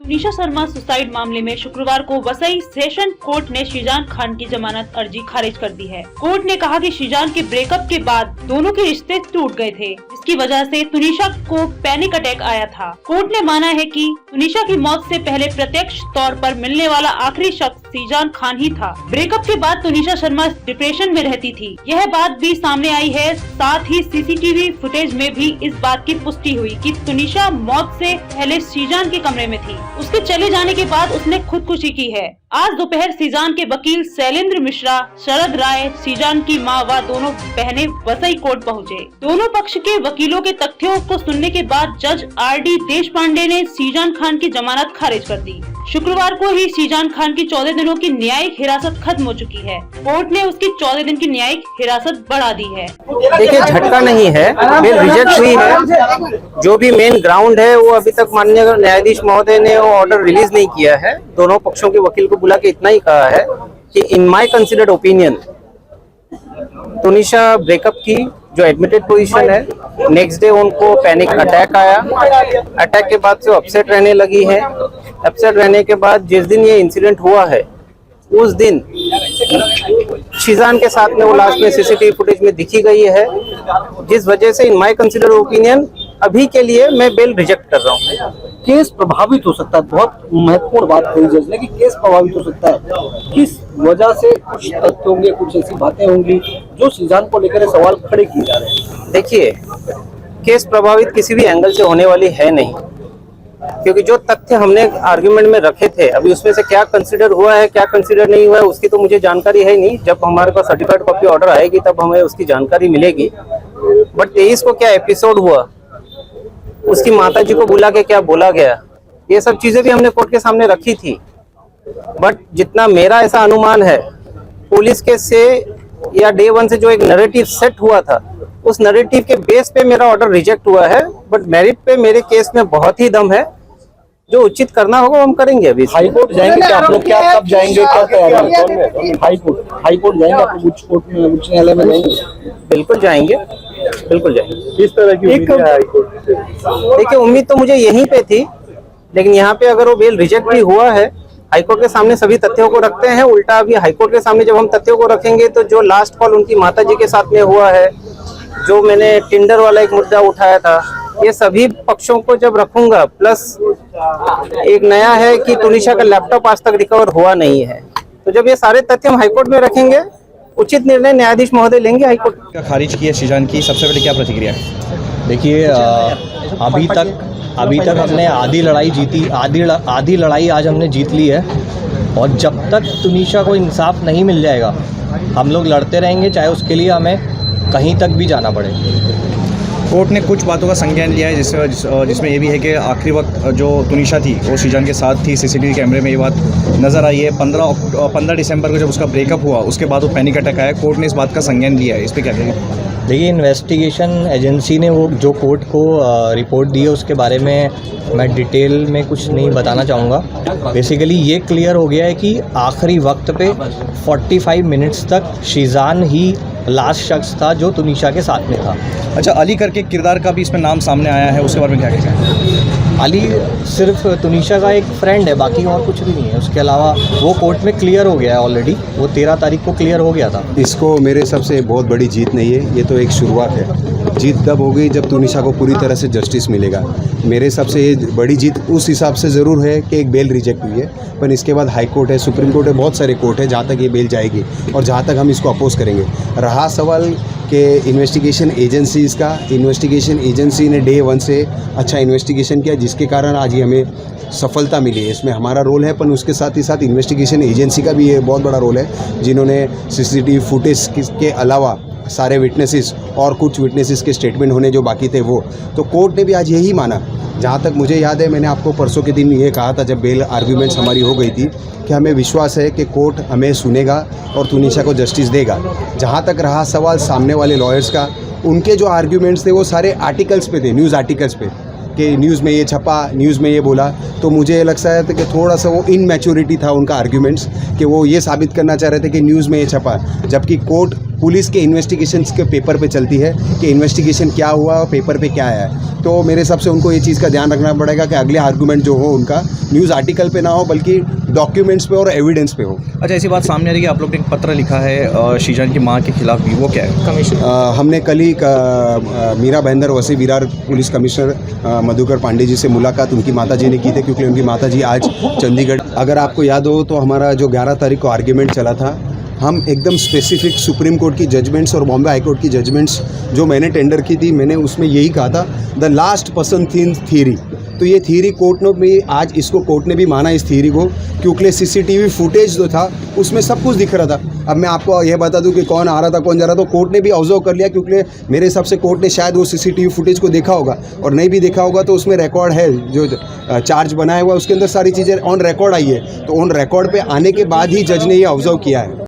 Tunisha Sharma suicide मामले में शुक्रवार को वसई सेशन कोर्ट ने शीजान खान की जमानत अर्जी खारिज कर दी है। कोर्ट ने कहा कि शीजान के ब्रेकअप के बाद दोनों के रिश्ते टूट गए थे, जिसकी वजह से तुनिशा को पैनिक अटैक आया था। कोर्ट ने माना है कि तुनिशा की मौत से पहले प्रत्यक्ष तौर पर मिलने वाला आखिरी शख्स शीजान खान ही था। ब्रेकअप के बाद तुनिशा शर्मा डिप्रेशन में रहती थी, यह बात भी सामने आई है। साथ ही सीसीटीवी फुटेज में भी इस बात की पुष्टि हुई कि तुनिशा मौत से पहले शीजान के कमरे में थी। उसके चले जाने के बाद उसने खुदकुशी की है। आज दोपहर शीजान के वकील शैलेंद्र मिश्रा, शरद राय, शीजान की मां व दोनों बहनें वसई कोर्ट पहुंचे। दोनों पक्ष के वकीलों के तथ्यों को सुनने के बाद जज आरडी देशपांडे ने शीजान खान की जमानत खारिज कर दी। शुक्रवार को ही शीजान खान की 14 दिनों की न्यायिक हिरासत खत्म हो चुकी है। कोर्ट ने उसकी 14 दिन की न्यायिक हिरासत बढ़ा दी है। देखिए, झटका नहीं है, बिल रिजेक्ट हुई है। जो भी मेन ग्राउंड है वो अभी तक माननीय न्यायाधीश महोदय ने वो ऑर्डर रिलीज नहीं किया है। दोनों पक्षों के वकील को बुला के इतना ही कहा है कि in my considered opinion Tunisha breakup की जो एडमिटेड पोजीशन है, नेक्स्ट डे उनको पैनिक अटैक आया। अटैक के बाद से वो अपसेट रहने लगी है। अपसेट रहने के बाद जिस दिन ये इंसिडेंट हुआ है उस दिन शीजान के साथ में वो लास्ट में सीसीटीवी फुटेज में दिखी गई है, जिस वजह से इन माय कंसिडर्ड ओपिनियन अभी के लिए मैं बेल रिजेक्ट कर रहा हूँ। केस प्रभावित हो सकता है, बहुत महत्वपूर्ण बात कही जज ने कि केस प्रभावित हो सकता है। किस वजह से कुछ तथ्य होंगे, कुछ ऐसी बातें होंगी जो शीजान को लेकर सवाल खड़े किए जा रहे हैं। देखिए, केस प्रभावित किसी भी एंगल से होने वाली है नहीं, क्योंकि जो तथ्य हमने आर्गुमेंट में रखे थे अभी उसमें से क्या कंसीडर हुआ है क्या कंसीडर नहीं हुआ है उसकी तो मुझे जानकारी है नहीं। जब हमारे पास सर्टिफाइड कॉपी ऑर्डर आएगी तब हमें उसकी जानकारी मिलेगी। बट 23 को क्या एपिसोड हुआ, उसकी माताजी को बुला के क्या बोला गया, ये सब चीजें भी हमने कोर्ट के सामने रखी थी। बट जितना मेरा ऐसा अनुमान है, पुलिस केस से या डे 1 से जो एक नैरेटिव सेट हुआ था, उस नैरेटिव के बेस पे मेरा ऑर्डर रिजेक्ट हुआ है। बट मेरिट पे मेरे केस में बहुत ही दम है, जो उचित करना होगा हम करेंगे। अभी हाई कोर्ट जाएंगे क्या आप लोग, क्या कब जाएंगे, क्या तैयारी है? हाई कोर्ट जाएंगे आप लोग, उच्च न्यायालय में जाएंगे? बिल्कुल जाएंगे, बिल्कुल जाएंगे। किस तरह की उम्मीद है हाई कोर्ट से? देखिए, उम्मीद तो मुझे यहीं पे थी, लेकिन यहाँ पे अगर वो बेल रिजेक्ट भी हुआ है, हाईकोर्ट के सामने सभी तथ्यों को रखते हैं। उल्टा अभी हाईकोर्ट के सामने जब हम तथ्यों को रखेंगे तो जो लास्ट कॉल उनकी माताजी के साथ में हुआ है, जो मैंने टिंडर वाला एक मुद्दा उठाया था, ये सभी पक्षों को जब रखूंगा, प्लस एक नया है कि तुनिशा का लैपटॉप आज तक रिकवर हुआ नहीं है, तो जब ये सारे तथ्य हम हाईकोर्ट में रखेंगे, उचित निर्णय न्यायाधीश महोदय लेंगे। हाईकोर्ट का खारिज किया शीजान की, सबसे पहले क्या प्रतिक्रिया है? देखिए, अभी तक हमने आधी लड़ाई जीती, आधी लड़ाई आज हमने जीत ली है। और जब तक तुनिशा को इंसाफ नहीं मिल जाएगा हम लोग लड़ते रहेंगे, चाहे उसके लिए हमें कहीं तक भी जाना पड़े। कोर्ट ने कुछ बातों का संज्ञान लिया है, जिसमें ये भी है कि आखिरी वक्त जो तुनिशा थी वो शीजान के साथ थी। सीसीटीवी कैमरे में ये बात नज़र आई है। 15 दिसंबर को जब उसका ब्रेकअप हुआ उसके बाद वो पैनिक अटैक आया। कोर्ट ने इस बात का संज्ञान लिया है, इस पर क्या कहेंगे? देखिए, इन्वेस्टिगेशन एजेंसी ने वो जो कोर्ट को रिपोर्ट दी है उसके बारे में मैं डिटेल में कुछ नहीं बताना चाहूँगा। बेसिकली ये क्लियर हो गया है कि आखिरी वक्त पे 45 मिनट्स तक शीजान ही लास्ट शख्स था जो तुनिशा के साथ में था। अच्छा, अली करके किरदार का भी इसमें नाम सामने आया है, उसके बारे में क्या कहते हैं? अली सिर्फ तुनिशा का एक फ्रेंड है, बाकी और कुछ भी नहीं है। उसके अलावा वो कोर्ट में क्लियर हो गया है ऑलरेडी, वो 13 तारीख को क्लियर हो गया था। इसको मेरे हिसाब से बहुत बड़ी जीत नहीं है, ये तो एक शुरुआत है। जीत तब होगी जब तुनिशा को पूरी तरह से जस्टिस मिलेगा। मेरे हिसाब से ये बड़ी जीत उस हिसाब से ज़रूर है कि एक बेल रिजेक्ट हुई है, पर इसके बाद हाई कोर्ट है, सुप्रीम कोर्ट है, बहुत सारे कोर्ट है जहाँ तक ये बेल जाएगी और जहाँ तक हम इसको अपोज करेंगे। रहा सवाल कि इन्वेस्टिगेशन एजेंसीज़ का, इन्वेस्टिगेशन एजेंसी ने डे 1 से अच्छा इन्वेस्टिगेशन किया, जिसके कारण आज ये हमें सफलता मिली है। इसमें हमारा रोल है, पर उसके साथ ही साथ इन्वेस्टिगेशन एजेंसी का भी ये बहुत बड़ा रोल है, जिन्होंने सीसीटीवी फुटेज के अलावा सारे विटनेसेस और कुछ विटनेसेस के स्टेटमेंट होने जो बाकी थे वो, तो कोर्ट ने भी आज यही माना। जहाँ तक मुझे याद है, मैंने आपको परसों के दिन ये कहा था जब बेल आर्ग्यूमेंट्स हमारी हो गई थी कि हमें विश्वास है कि कोर्ट हमें सुनेगा और तुनिशा को जस्टिस देगा। जहाँ तक रहा सवाल सामने वाले लॉयर्स का, उनके जो आर्ग्यूमेंट्स थे वो सारे आर्टिकल्स पे थे, न्यूज़ आर्टिकल्स पे, कि न्यूज़ में ये छपा, न्यूज़ में ये बोला। तो मुझे लगता है कि थोड़ा सा वो इनमैच्योरिटी था उनका आर्ग्यूमेंट्स, कि वो ये साबित करना चाह रहे थे कि न्यूज़ में ये छपा, जबकि कोर्ट पुलिस के इन्वेस्टिगेशंस के पेपर पे चलती है कि इन्वेस्टिगेशन क्या हुआ और पेपर पे क्या है। तो मेरे हिसाब से उनको ये चीज़ का ध्यान रखना पड़ेगा कि अगले आर्गूमेंट जो हो उनका न्यूज़ आर्टिकल पे ना हो बल्कि डॉक्यूमेंट्स पे और एविडेंस पे हो। अच्छा, ऐसी बात सामने आ रही है कि आप लोग ने एक पत्र लिखा है शीजान की मां के खिलाफ भी, वो क्या है? कमिश्नर हमने कल ही मीरा बहंदर वसी विरार पुलिस कमिश्नर मधुकर पांडे जी से मुलाकात उनकी माताजी ने की थी, क्योंकि उनकी माताजी आज चंडीगढ़, अगर आपको याद हो तो हमारा जो 11 तारीख को आर्ग्यूमेंट चला था, हम एकदम स्पेसिफिक सुप्रीम कोर्ट की जजमेंट्स और बॉम्बे हाई कोर्ट की जजमेंट्स जो मैंने टेंडर की थी, मैंने उसमें यही कहा था, द लास्ट पर्सन थ्योरी। तो ये थ्योरी कोर्ट ने भी आज इसको कोर्ट ने भी माना इस थ्योरी को, क्योंकि सीसीटीवी फुटेज जो था उसमें सब कुछ दिख रहा था। अब मैं आपको यह बता दूं कि कौन आ रहा था कौन जा रहा था, तो कोर्ट ने भी ऑब्जर्व कर लिया, क्योंकि मेरे हिसाब से कोर्ट ने शायद वो सीसीटीवी फुटेज को देखा होगा, और नहीं भी देखा होगा तो उसमें रिकॉर्ड है, जो चार्ज बनाया हुआ उसके अंदर सारी चीज़ें ऑन रिकॉर्ड आई है। तो ऑन रिकॉर्ड पे आने के बाद ही जज ने ये ऑब्जर्व किया है।